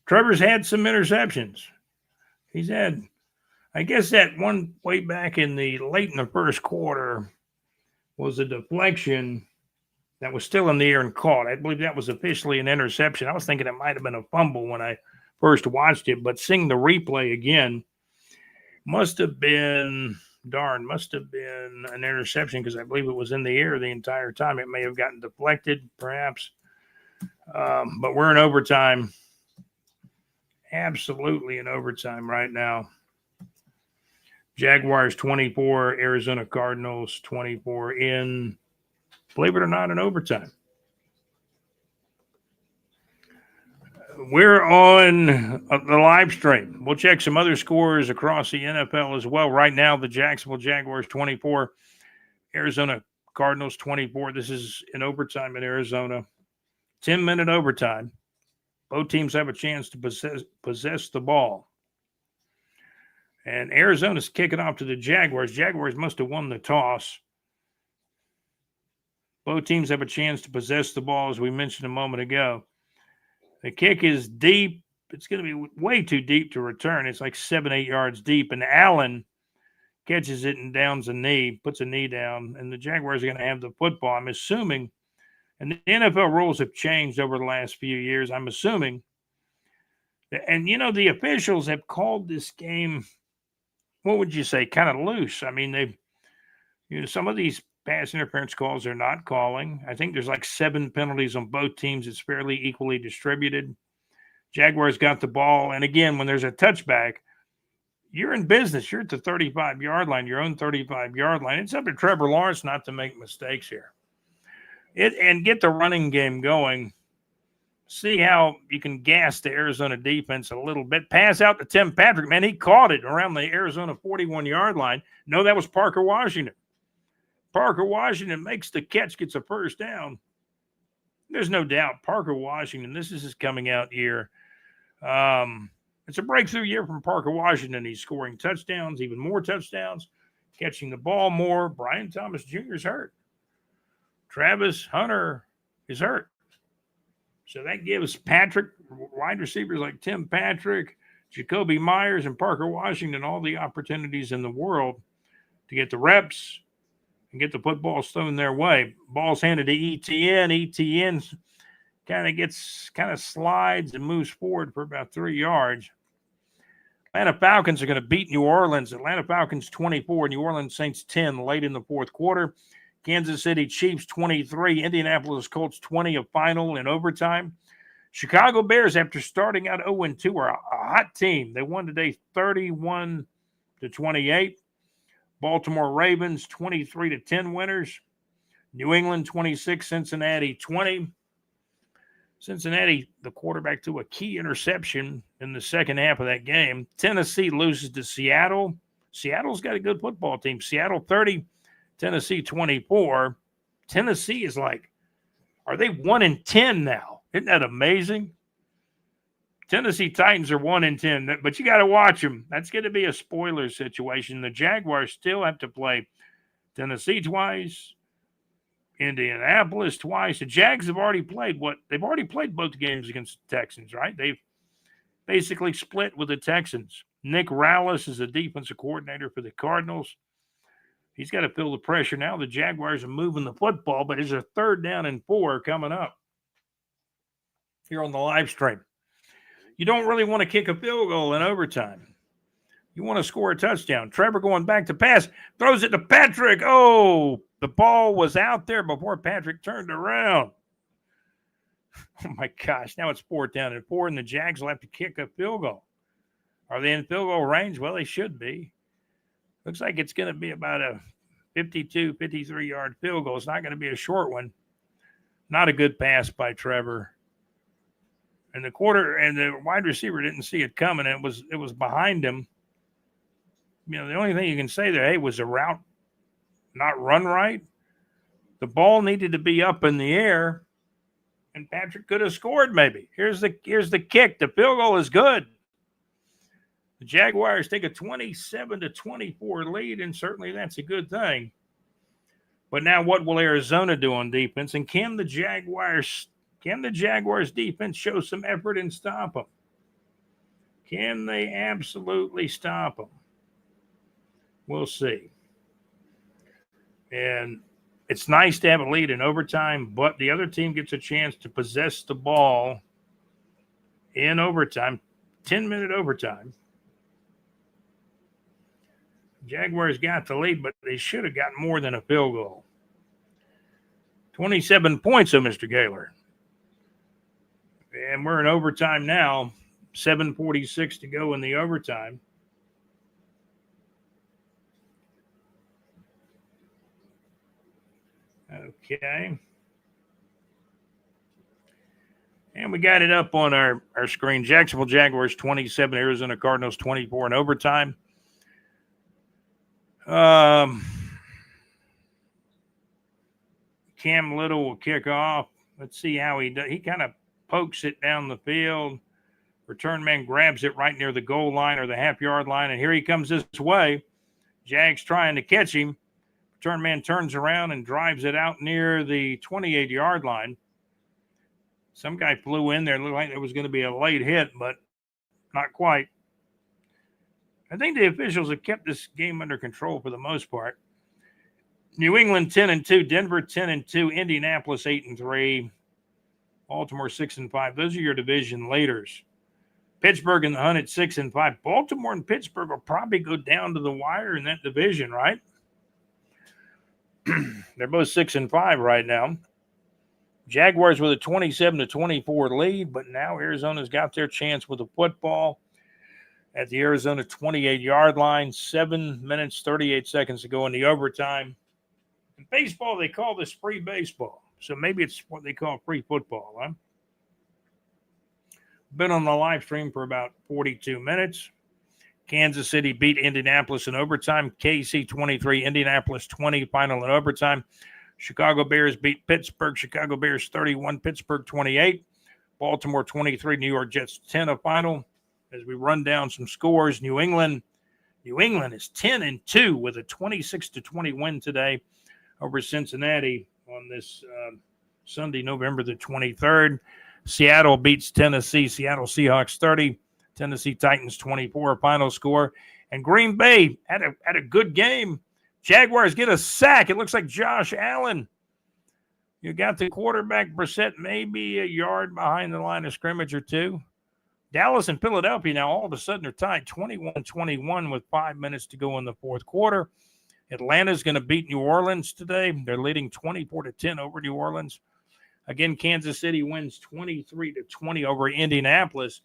Trevor's had some interceptions. He's had, I guess, that one way back late in the first quarter was a deflection that was still in the air and caught. I believe that was officially an interception. I was thinking it might have been a fumble when I first watched it, but seeing the replay again, must have been an interception because I believe it was in the air the entire time. It may have gotten deflected, perhaps. But we're in overtime. Absolutely in overtime right now. Jaguars 24, Arizona Cardinals 24 in, believe it or not, in overtime. We're on the live stream. We'll check some other scores across the NFL as well. Right now, the Jacksonville Jaguars 24, Arizona Cardinals 24. This is in overtime in Arizona. 10-minute overtime. Both teams have a chance to possess the ball. And Arizona's kicking off to the Jaguars. Jaguars must have won the toss. Both teams have a chance to possess the ball, as we mentioned a moment ago. The kick is deep. It's going to be way too deep to return. It's like 7-8 yards deep. And Allen catches it and downs a knee, puts a knee down. And the Jaguars are going to have the football. I'm assuming, and the NFL rules have changed over the last few years. I'm assuming, and the officials have called this game, what would you say, kind of loose. I mean, some of these pass interference calls they're not calling. I think there's like 7 penalties on both teams. It's fairly equally distributed. Jaguars got the ball. And again, when there's a touchback, you're in business. You're at the 35-yard line, your own 35-yard line. It's up to Trevor Lawrence not to make mistakes here. And get the running game going. See how you can gas the Arizona defense a little bit. Pass out to Tim Patrick. Man, he caught it around the Arizona 41-yard line. No, that was Parker Washington. Parker Washington makes the catch, gets a first down. There's no doubt Parker Washington, this is his coming out year. It's a breakthrough year from Parker Washington. He's scoring touchdowns, even more touchdowns, catching the ball more. Brian Thomas Jr. is hurt. Travis Hunter is hurt. So that gives Patrick, wide receivers like Tim Patrick, Jacoby Myers, and Parker Washington all the opportunities in the world to get the reps and get the footballs thrown their way. Ball's handed to ETN. ETN kind of slides and moves forward for about 3 yards. Atlanta Falcons are going to beat New Orleans. Atlanta Falcons 24, New Orleans Saints 10 late in the fourth quarter. Kansas City Chiefs 23, Indianapolis Colts 20, a final in overtime. Chicago Bears, after starting out 0-2, are a hot team. They won today 31-28. Baltimore Ravens 23-10 winners. New England 26, Cincinnati 20. Cincinnati, the quarterback, threw a key interception in the second half of that game. Tennessee loses to Seattle. Seattle's got a good football team. Seattle 30, Tennessee 24. Tennessee is like, are they 1-10 now? Isn't that amazing? Tennessee Titans are 1-10, but you got to watch them. That's going to be a spoiler situation. The Jaguars still have to play Tennessee twice, Indianapolis twice. The Jags have already played they've already played both games against the Texans, right? They've basically split with the Texans. Nick Rallis is the defensive coordinator for the Cardinals. He's got to feel the pressure now. The Jaguars are moving the football, but there's a 3rd down and 4 coming up here on the live stream. You don't really want to kick a field goal in overtime. You want to score a touchdown. Trevor going back to pass, throws it to Patrick. Oh, the ball was out there before Patrick turned around. Oh, my gosh. Now it's 4th down and 4, and the Jags will have to kick a field goal. Are they in field goal range? Well, they should be. Looks like it's going to be about a 52, 53-yard field goal. It's not going to be a short one. Not a good pass by Trevor. And the wide receiver didn't see it coming. It was behind him. The only thing you can say there, hey, was the route not run right? The ball needed to be up in the air, and Patrick could have scored maybe. Here's the kick. The field goal is good. The Jaguars take a 27-24 lead, and certainly that's a good thing. But now what will Arizona do on defense? And can the Jaguars defense show some effort and stop them? Can they absolutely stop them? We'll see. And it's nice to have a lead in overtime, but the other team gets a chance to possess the ball in overtime, 10-minute overtime. Jaguars got the lead, but they should have gotten more than a field goal. 27 points, though, Mr. Gaylor. And we're in overtime now. 7:46 to go in the overtime. Okay. And we got it up on our screen. Jacksonville Jaguars 27, Arizona Cardinals 24 in overtime. Cam Little will kick off. Let's see how he does. He kind of pokes it down the field. Return man grabs it right near the goal line or the half-yard line, and here he comes this way. Jags trying to catch him. Return man turns around and drives it out near the 28-yard line. Some guy flew in there. It looked like there was going to be a late hit, but not quite. I think the officials have kept this game under control for the most part. New England 10-2, Denver 10-2, Indianapolis 8-3, Baltimore 6-5. Those are your division leaders. Pittsburgh and the Hunt at 6-5. Baltimore and Pittsburgh will probably go down to the wire in that division, right? They're both 6-5 right now. Jaguars with a 27-24 lead, but now Arizona's got their chance with the football at the Arizona 28-yard line. 7 minutes, 38 seconds to go in the overtime. In baseball, they call this free baseball. So maybe it's what they call free football, huh? Been on the live stream for about 42 minutes. Kansas City beat Indianapolis in overtime. KC 23, Indianapolis 20, final in overtime. Chicago Bears beat Pittsburgh. Chicago Bears 31, Pittsburgh 28. Baltimore 23, New York Jets 10 a final. As we run down some scores, New England is 10-2 with a 26-20 win today over Cincinnati on this Sunday, November the 23rd. Seattle beats Tennessee. Seattle Seahawks 30, Tennessee Titans 24, final score. And Green Bay had a good game. Jaguars get a sack. It looks like Josh Allen. You got the quarterback, Brissett, maybe a yard behind the line of scrimmage or two. Dallas and Philadelphia now all of a sudden are tied 21-21 with 5 minutes to go in the fourth quarter. Atlanta's going to beat New Orleans today. They're leading 24-10 over New Orleans. Again, Kansas City wins 23-20 over Indianapolis.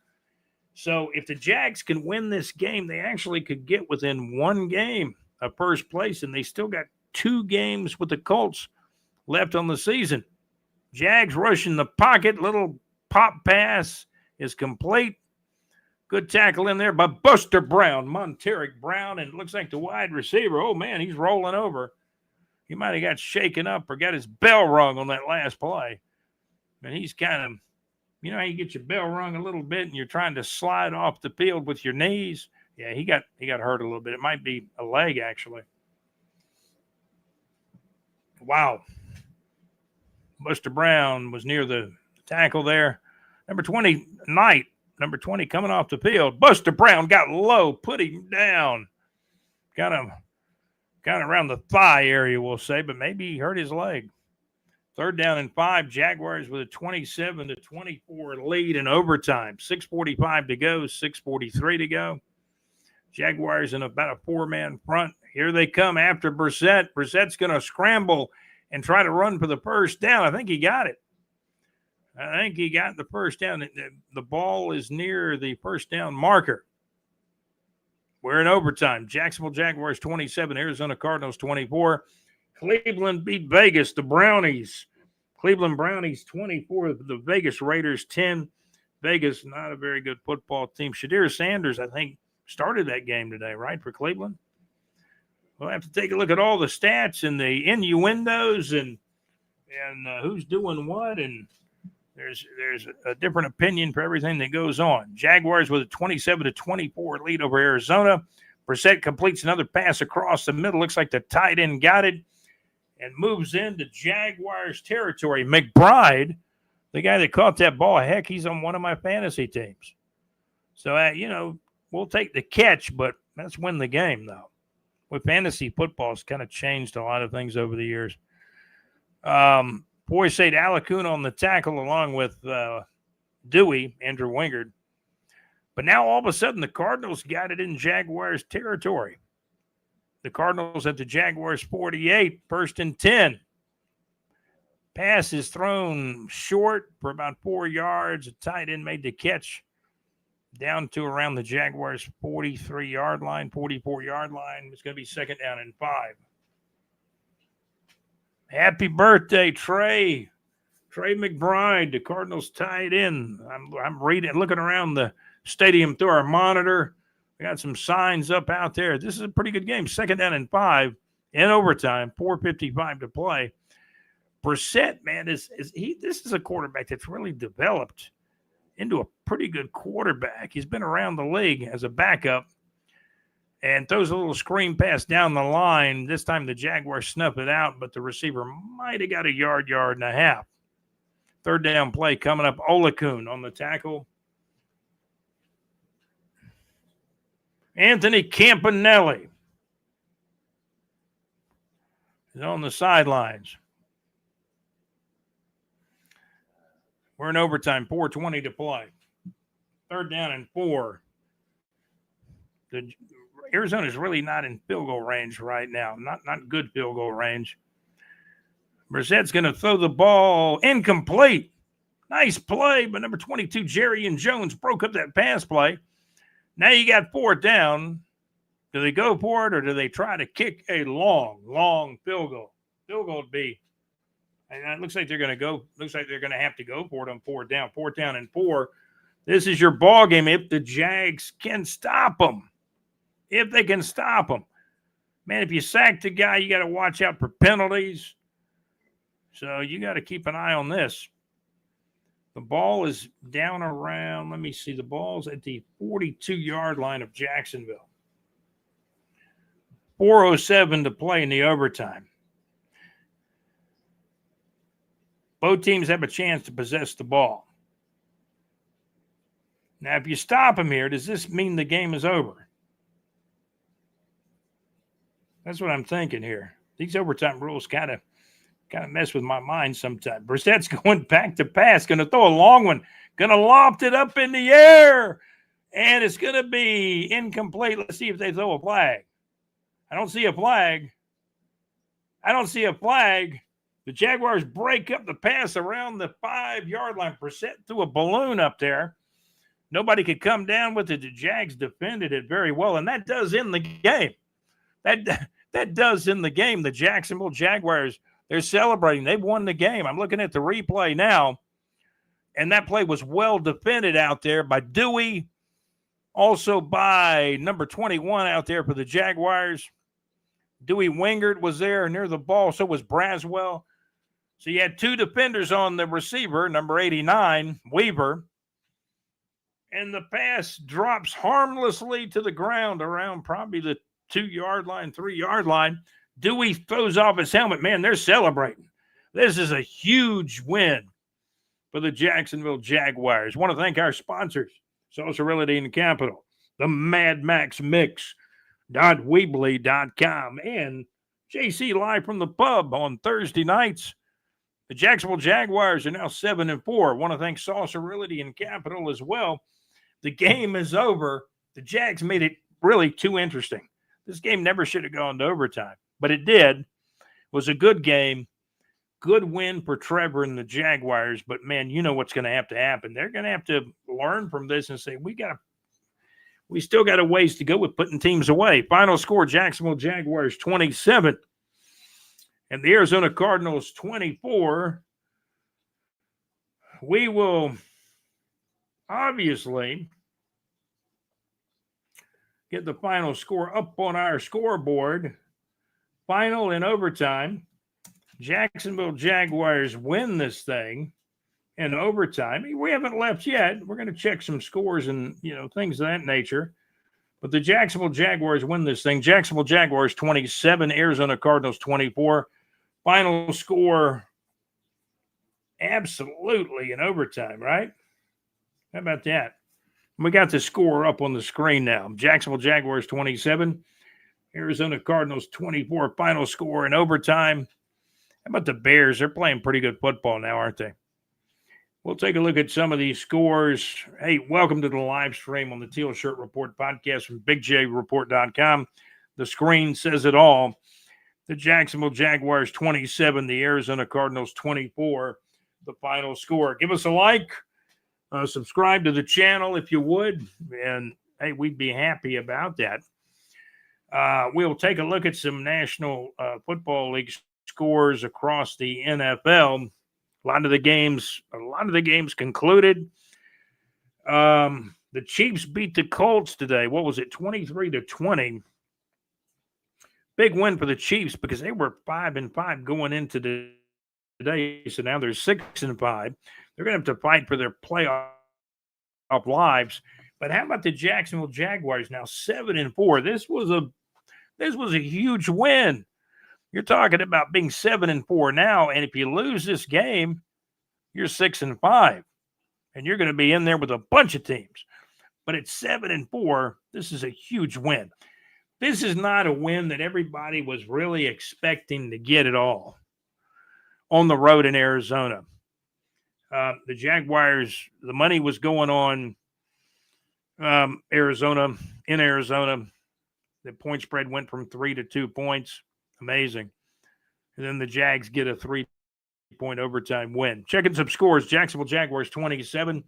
So if the Jags can win this game, they actually could get within one game of first place, and they still got 2 games with the Colts left on the season. Jags rushing the pocket. Little pop pass is complete. Good tackle in there by Buster Brown, Monteric Brown, and it looks like the wide receiver. Oh, man, he's rolling over. He might have got shaken up or got his bell rung on that last play. And he's kind of, you know how you get your bell rung a little bit and you're trying to slide off the field with your knees? Yeah, he got hurt a little bit. It might be a leg, actually. Wow. Buster Brown was near the tackle there. Number 20, Knight. Number 20 coming off the field. Buster Brown got low, put him down. Kind of around the thigh area, we'll say, but maybe he hurt his leg. 3rd down and 5. Jaguars with a 27-24 lead in overtime. 6:45 to go, 6:43 to go. Jaguars in about a 4-man front. Here they come after Brissett. Brissett's going to scramble and try to run for the first down. I think he got it. I think he got the first down. The ball is near the first down marker. We're in overtime. Jacksonville Jaguars 27, Arizona Cardinals 24. Cleveland beat Vegas, the Brownies. Cleveland Brownies 24, the Vegas Raiders 10. Vegas, not a very good football team. Shadir Sanders, I think, started that game today, right, for Cleveland? We'll have to take a look at all the stats and the innuendos and and who's doing what, and there's a different opinion for everything that goes on. Jaguars with a 27-24 lead over Arizona. Brissett completes another pass across the middle. Looks like the tight end got it and moves into Jaguars territory. McBride, the guy that caught that ball, heck, he's on one of my fantasy teams. So, we'll take the catch, but let's win the game, though. With fantasy football, it's kind of changed a lot of things over the years. Poisade Alacuna on the tackle along with Dewey, Andrew Wingard. But now all of a sudden the Cardinals got it in Jaguars territory. The Cardinals at the Jaguars 48, 1st and 10. Pass is thrown short for about 4 yards. A tight end made the catch down to around the Jaguars 43-yard line, 44-yard line. It's going to be 2nd down and 5. Happy birthday, Trey. Trey McBride, the Cardinals tied in. I'm looking around the stadium through our monitor. We got some signs up out there. This is a pretty good game. 2nd down and 5 in overtime, 4:55 to play. Brissett, man, this is a quarterback that's really developed into a pretty good quarterback. He's been around the league as a backup and throws a little screen pass down the line. This time the Jaguars snuff it out, but the receiver might have got a yard and a half. 3rd down play coming up. Olakun on the tackle. Anthony Campanelli is on the sidelines. We're in overtime, 4:20 to play. 3rd down and 4. Arizona's really not in field goal range right now. Not good field goal range. Brissett's going to throw the ball incomplete. Nice play, but number 22, Jerry and Jones broke up that pass play. Now you got 4th down. Do they go for it or do they try to kick a long field goal? Field goal would be, and it looks like they're going to go. Looks like they're going to have to go for it on 4th down. 4th down and 4. This is your ball game if the Jags can stop them. If they can stop them. Man, if you sack the guy, you got to watch out for penalties. So you got to keep an eye on this. The ball is down around, let me see, the ball's at the 42-yard line of Jacksonville. 4:07 to play in the overtime. Both teams have a chance to possess the ball. Now, if you stop them here, does this mean the game is over? That's what I'm thinking here. These overtime rules kind of mess with my mind sometimes. Brissett's going back to pass, going to throw a long one, going to loft it up in the air, and it's going to be incomplete. Let's see if they throw a flag. I don't see a flag. The Jaguars break up the pass around the 5-yard line. Brissett threw a balloon up there. Nobody could come down with it. The Jags defended it very well, and that does end the game. That does end the game. The Jacksonville Jaguars, they're celebrating. They've won the game. I'm looking at the replay now, and that play was well defended out there by Dewey, also by number 21 out there for the Jaguars. Dewey Wingard was there near the ball. So was Braswell. So you had 2 defenders on the receiver, number 89, Weaver. And the pass drops harmlessly to the ground around probably the 2-yard line, 3-yard line. Dewey throws off his helmet. Man, they're celebrating. This is a huge win for the Jacksonville Jaguars. I want to thank our sponsors, Social Realty and Capital, the Mad Max Mix, Weebly.com, and JC Live from the Pub on Thursday nights. The Jacksonville Jaguars are now 7-4. I want to thank Social Realty and Capital as well. The game is over. The Jags made it really too interesting. This game never should have gone to overtime, but it did. It was a good game. Good win for Trevor and the Jaguars, but man, you know what's going to have to happen. They're going to have to learn from this and say, we still got a ways to go with putting teams away. Final score, Jacksonville Jaguars 27 and the Arizona Cardinals 24. We will obviously get the final score up on our scoreboard. Final in overtime. Jacksonville Jaguars win this thing in overtime. We haven't left yet. We're going to check some scores and, things of that nature. But the Jacksonville Jaguars win this thing. Jacksonville Jaguars 27, Arizona Cardinals 24. Final score absolutely in overtime, right? How about that? We got the score up on the screen now. Jacksonville Jaguars 27, Arizona Cardinals 24. Final score in overtime. How about the Bears? They're playing pretty good football now, aren't they? We'll take a look at some of these scores. Hey, welcome to the live stream on the Teal Shirt Report podcast from BigJReport.com. The screen says it all. The Jacksonville Jaguars 27, the Arizona Cardinals 24, the final score. Give us a like, subscribe to the channel if you would, and hey, we'd be happy about that. We'll take a look at some National Football League scores across the NFL. A lot of the games concluded. The Chiefs beat the Colts today. What was it? 23-20. Big win for the Chiefs because they were 5-5 going into today. So now they're 6-5. They're going to have to fight for their playoff lives. But how about the Jacksonville Jaguars now 7-4? This was a huge win. You're talking about being 7-4 now, and if you lose this game, you're 6-5, and you're going to be in there with a bunch of teams. But at 7-4, this is a huge win. This is not a win that everybody was really expecting to get at all on the road in Arizona. The Jaguars, the money was going on Arizona. The point spread went from 3 to 2 points. Amazing. And then the Jags get a 3-point overtime win. Checking some scores. Jacksonville Jaguars 27,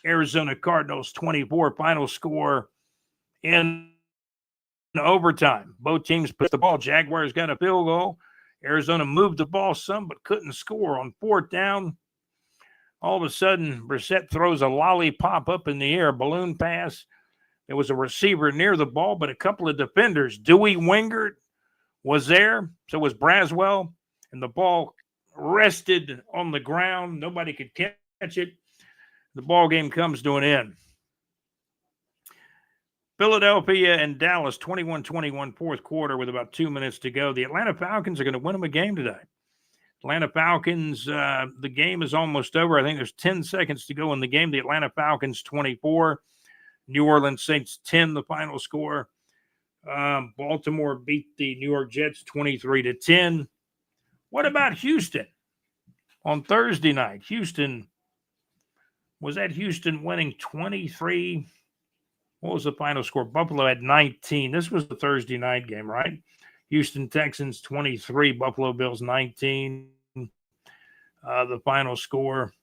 Arizona Cardinals 24. Final score in overtime. Both teams put the ball. Jaguars got a field goal. Arizona moved the ball some but couldn't score on fourth down. All of a sudden, Brissett throws a lollipop up in the air, balloon pass. There was a receiver near the ball, but a couple of defenders. Dewey Wingert was there, so was Braswell, and the ball rested on the ground. Nobody could catch it. The ball game comes to an end. Philadelphia and Dallas, 21-21 fourth quarter with about 2 minutes to go. The Atlanta Falcons are going to win them a game today. Atlanta Falcons, the game is almost over. I think there's 10 seconds to go in the game. The Atlanta Falcons 24, New Orleans Saints 10, the final score. Baltimore beat the New York Jets 23-10. What about Houston on Thursday night? Houston winning 23? What was the final score? Buffalo had 19. This was the Thursday night game, right? Houston Texans 23, Buffalo Bills 19. The final score.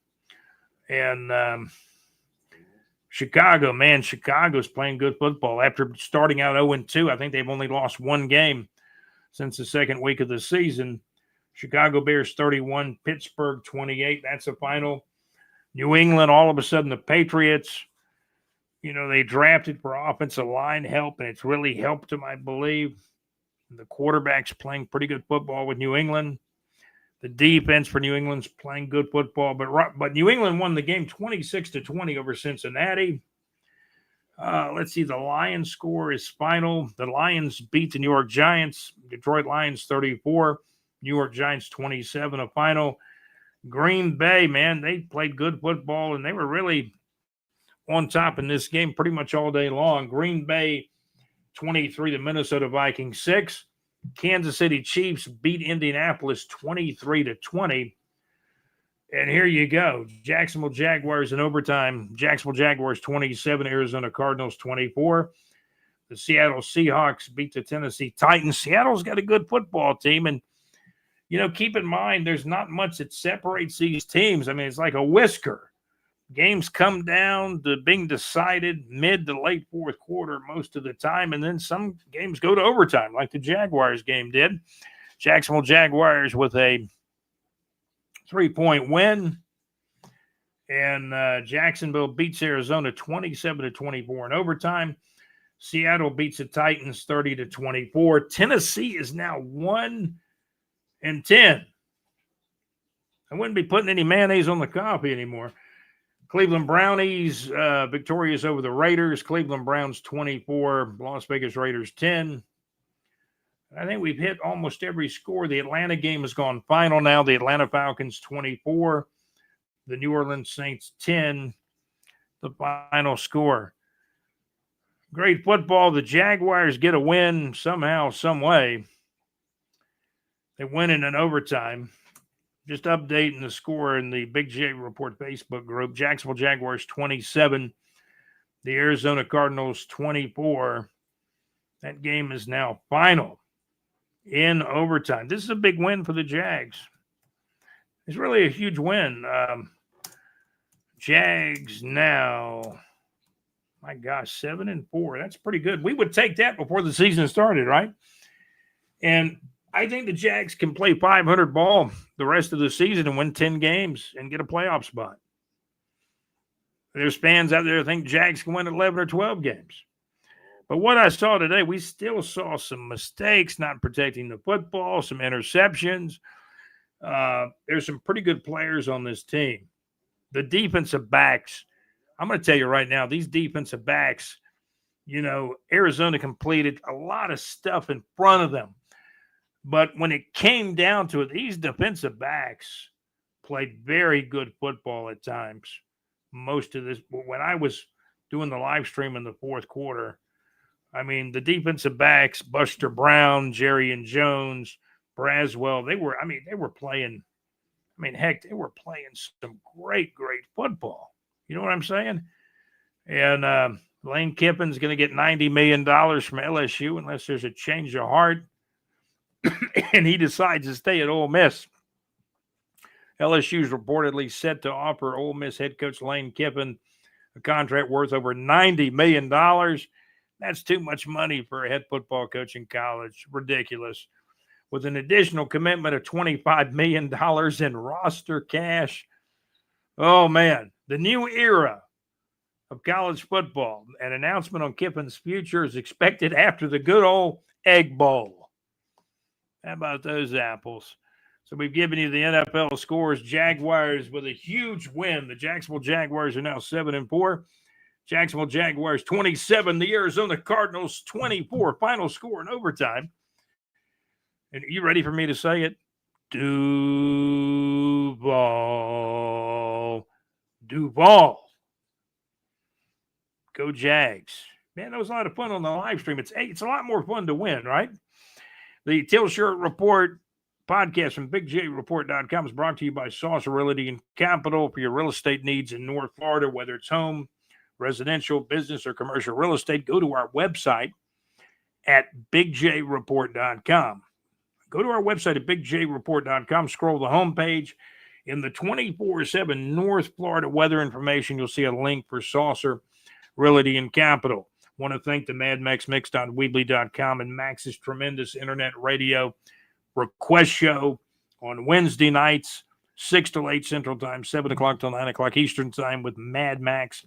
And Chicago's playing good football. After starting out 0-2, I think they've only lost one game since the second week of the season. Chicago Bears 31, Pittsburgh 28. That's the final. New England, all of a sudden, the Patriots, they drafted for offensive line help, and it's really helped them, I believe. The quarterback's playing pretty good football with New England. The defense for New England's playing good football, but New England won the game 26-20 over Cincinnati. Let's see, the Lions score is final. The Lions beat the New York Giants. Detroit Lions 34, New York Giants 27, a final. Green Bay, man, they played good football, and they were really on top in this game pretty much all day long. Green Bay 23, the Minnesota Vikings 6. Kansas City Chiefs beat Indianapolis 23-20. And here you go. Jacksonville Jaguars in overtime. Jacksonville Jaguars 27, Arizona Cardinals 24. The Seattle Seahawks beat the Tennessee Titans. Seattle's got a good football team. And, keep in mind, there's not much that separates these teams. I mean, it's like a whisker. Games come down to being decided mid to late fourth quarter most of the time, and then some games go to overtime, like the Jaguars game did. Jacksonville Jaguars with a 3-point win, and Jacksonville beats Arizona 27-24 in overtime. Seattle beats the Titans 30-24. Tennessee is now 1-10. I wouldn't be putting any mayonnaise on the coffee anymore. Cleveland Brownies victorious over the Raiders. Cleveland Browns 24, Las Vegas Raiders 10. I think we've hit almost every score. The Atlanta game has gone final now. The Atlanta Falcons 24, the New Orleans Saints 10, the final score. Great football. The Jaguars get a win somehow, some way. They win in an overtime. Just updating the score in the Big J Report Facebook group. Jacksonville Jaguars 27, the Arizona Cardinals 24. That game is now final in overtime. This is a big win for the Jags. It's really a huge win. Jags now, my gosh, 7-4. That's pretty good. We would take that before the season started, right? And I think the Jags can play 500 ball the rest of the season and win 10 games and get a playoff spot. There's fans out there that think Jags can win 11 or 12 games. But what I saw today, we still saw some mistakes, not protecting the football, some interceptions. There's some pretty good players on this team. The defensive backs, I'm going to tell you right now, these defensive backs, Arizona completed a lot of stuff in front of them. But when it came down to it, these defensive backs played very good football at times. Most of this, when I was doing the live stream in the fourth quarter, I mean, the defensive backs, Buster Brown, Jerry and Jones, Braswell, they were playing, they were playing some great football. You know what I'm saying? And Lane Kiffin's going to get $90 million from LSU unless there's a change of heart. And he decides to stay at Ole Miss. LSU is reportedly set to offer Ole Miss head coach Lane Kiffin a contract worth over $90 million. That's too much money for a head football coach in college. Ridiculous. With an additional commitment of $25 million in roster cash. Oh, man. The new era of college football. An announcement on Kiffin's future is expected after the good old Egg Bowl. How about those apples? So we've given you the NFL scores. Jaguars with a huge win. The Jacksonville Jaguars are now 7-4. Jacksonville Jaguars 27. The Arizona Cardinals 24. Final score in overtime. And are you ready for me to say it? Duval. Go Jags. Man, that was a lot of fun on the live stream. It's a lot more fun to win, right? The TEAL Shirt Report podcast from BigJReport.com is brought to you by Saucer Realty and Capital for your real estate needs in North Florida, whether it's home, residential, business, or commercial real estate. Go to our website at BigJReport.com. Go to our website at BigJReport.com. Scroll the homepage. In the 24/7 North Florida weather information, you'll see a link for Saucer Realty and Capital. Want to thank the MadMaxMix.weebly.com and Max's Tremendous Internet Radio request show on Wednesday nights, 6 to 8 Central Time, 7 o'clock till 9 o'clock Eastern Time with Mad Max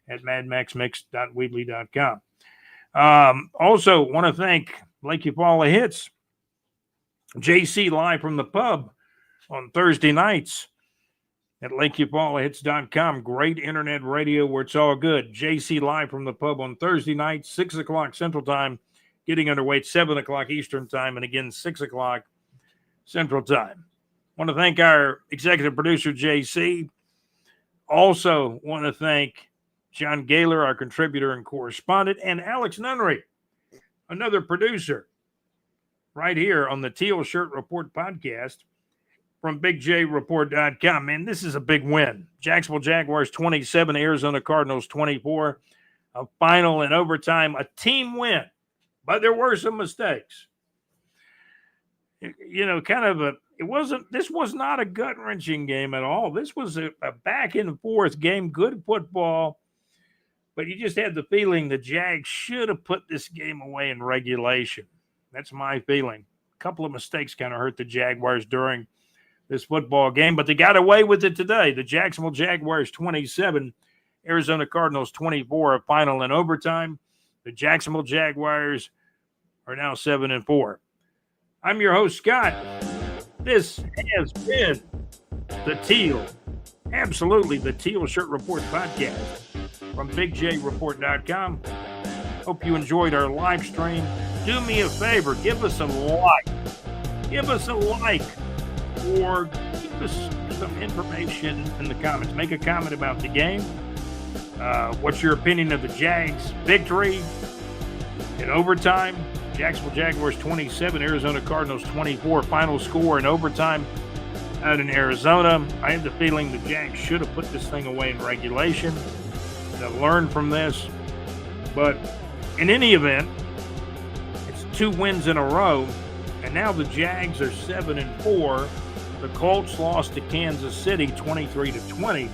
at MadMaxMix.weebly.com. Also, want to thank Lake Eufaula Hits, JC live from the pub on Thursday nights at LakeEufaulaHits.com. Great internet radio where it's all good. JC live from the pub on Thursday night, 6 o'clock Central Time, getting underway at 7 o'clock Eastern Time, and again, 6 o'clock Central Time. Want to thank our executive producer, JC. Also want to thank John Gaylor, our contributor and correspondent, and Alex Nunnery, another producer, right here on the Teal Shirt Report podcast from BigJReport.com. Man, this is a big win. Jacksonville Jaguars 27, Arizona Cardinals 24. A final in overtime, a team win. But there were some mistakes. This was not a gut-wrenching game at all. This was a back-and-forth game, good football. But you just had the feeling the Jags should have put this game away in regulation. That's my feeling. A couple of mistakes kind of hurt the Jaguars during this football game, but they got away with it today. The Jacksonville Jaguars 27, Arizona Cardinals 24, a final in overtime. The Jacksonville Jaguars are now 7-4. I'm your host, Scott. This has been the TEAL. Absolutely, the TEAL Shirt Report podcast from BigJReport.com. Hope you enjoyed our live stream. Do me a favor, give us a like. Give us a like, or give us some information in the comments. Make a comment about the game. What's your opinion of the Jags' victory in overtime? Jacksonville Jaguars 27, Arizona Cardinals 24. Final score in overtime out in Arizona. I have the feeling the Jags should have put this thing away in regulation. They've learned from this. But in any event, it's 2 wins in a row, and now the Jags are 7-4. The Colts lost to Kansas City 23-20.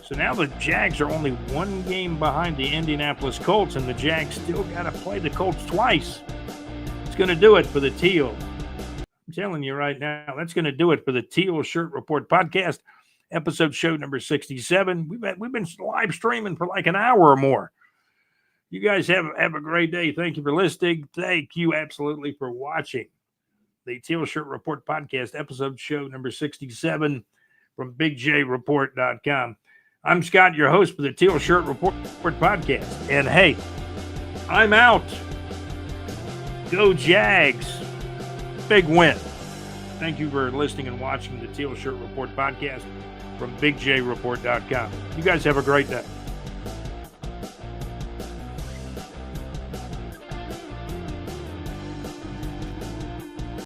So now the Jags are only 1 game behind the Indianapolis Colts, and the Jags still got to play the Colts twice. It's going to do it for the TEAL. I'm telling you right now, that's going to do it for the TEAL Shirt Report podcast, episode show number 67. We've been live streaming for like an hour or more. You guys have a great day. Thank you for listening. Thank you absolutely for watching the TEAL Shirt Report podcast, episode show number 67 from BigJReport.com. I'm Scott, your host for the TEAL Shirt Report podcast. And hey, I'm out. Go Jags. Big win. Thank you for listening and watching the TEAL Shirt Report podcast from BigJReport.com. You guys have a great day.